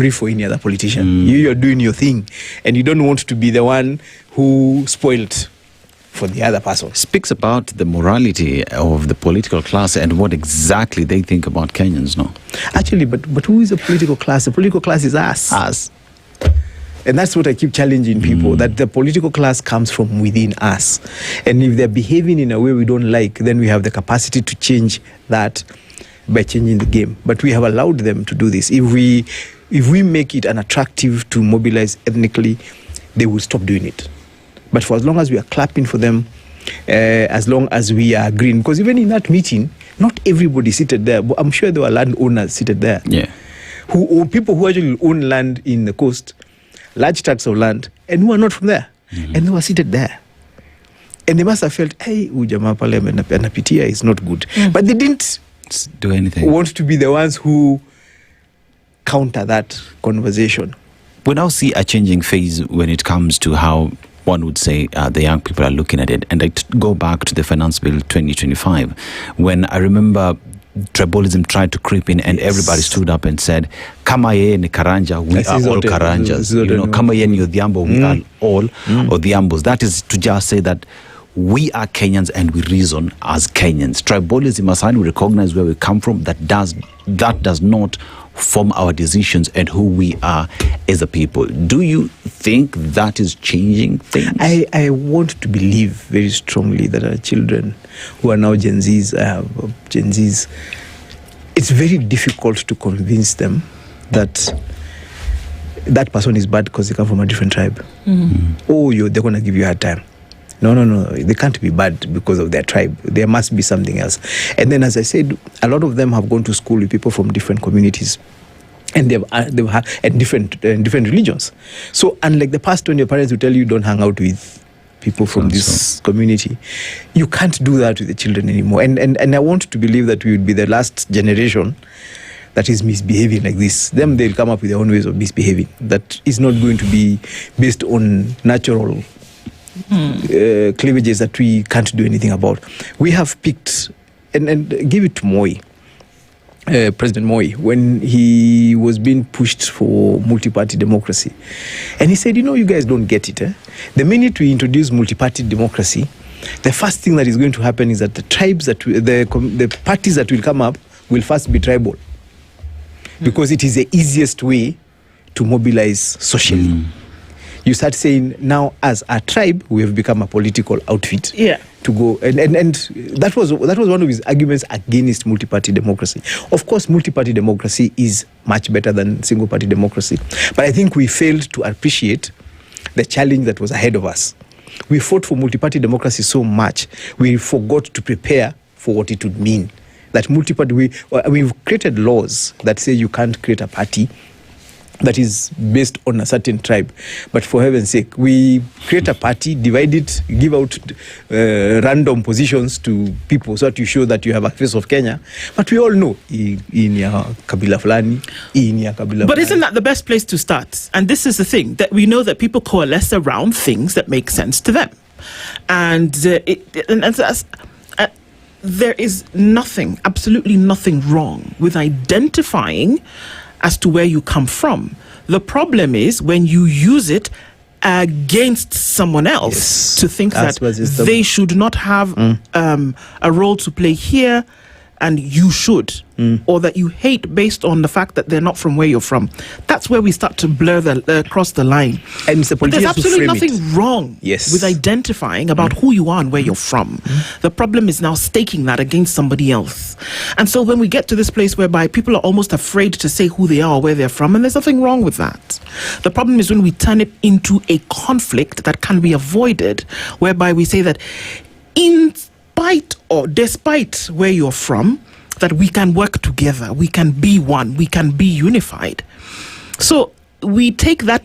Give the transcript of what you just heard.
brief for any other politician. You're doing your thing, and you don't want to be the one who spoiled for the other person. Speaks about the morality of the political class and what exactly they think about Kenyans, no? Actually, but who is the political class? The political class is us. Us. And that's what I keep challenging people, that the political class comes from within us. And if they're behaving in a way we don't like, then we have the capacity to change that by changing the game. But we have allowed them to do this. If we make it unattractive to mobilize ethnically, they will stop doing it. But for as long as we are clapping for them, as long as we are agreeing, because even in that meeting, not everybody seated there, but I'm sure there were landowners seated there. Yeah. People who actually own land in the coast, large tracts of land, and who are not from there. And they were seated there. And they must have felt, hey, ujamaa pale anapitia is not good. But they didn't do anything. Want to be the ones who counter that conversation. We now see a changing phase when it comes to how one would say the young people are looking at it. And I go back to the Finance Bill 2025, when I remember tribalism tried to creep in and everybody stood up and said, kama yeye ni Karanja, we are all Karanjas. Kama yeye ni Odhiambo, we are all Odhiambos. That is to just say that we are Kenyans and we reason as Kenyans. Tribalism aside, we recognize where we come from. That does not form our decisions and who we are as a people. Do you think that is changing things? I want to believe very strongly that our children who are now GenZs, it's very difficult to convince them that that person is bad because they come from a different tribe. Oh, they're going to give you a hard time. No. They can't be bad because of their tribe. There must be something else. And then, as I said, a lot of them have gone to school with people from different communities. And they've had different religions. So unlike the past when your parents will tell you don't hang out with people from this community, you can't do that with the children anymore. And I want to believe that we would be the last generation that is misbehaving like this. They'll come up with their own ways of misbehaving. That is not going to be based on natural cleavages that we can't do anything about. We have picked, and give it to Moi, President Moi, when he was being pushed for multi-party democracy. And he said, you guys don't get it. The minute we introduce multi-party democracy, the first thing that is going to happen is that the tribes, the parties that will come up will first be tribal. Because it is the easiest way to mobilize socially. You start saying, now as a tribe, we have become a political outfit to go. And that was one of his arguments against multi-party democracy. Of course, multi-party democracy is much better than single-party democracy. But I think we failed to appreciate the challenge that was ahead of us. We fought for multi-party democracy so much, we forgot to prepare for what it would mean. That multi-party, we've created laws that say you can't create a party that is based on a certain tribe. But for heaven's sake, we create a party, divide it, give out random positions to people so that you show that you have a face of Kenya. But we all know, in ya kabila fulani, in ya kabila But fulani. isn't that the best place to start? And this is the thing, that we know that people coalesce around things that make sense to them. And there is nothing, absolutely nothing wrong with identifying as to where you come from. The problem is when you use it against someone else to think that they should not have a role to play here and you should, or that you hate based on the fact that they're not from where you're from. That's where we start to blur cross the line. And the there's absolutely nothing wrong with identifying about who you are and where you're from. The problem is now staking that against somebody else. And so when we get to this place whereby people are almost afraid to say who they are or where they're from, and there's nothing wrong with that. The problem is when we turn it into a conflict that can be avoided, whereby we say that in spite or despite where you're from, that we can work together, we can be one, we can be unified. So we take that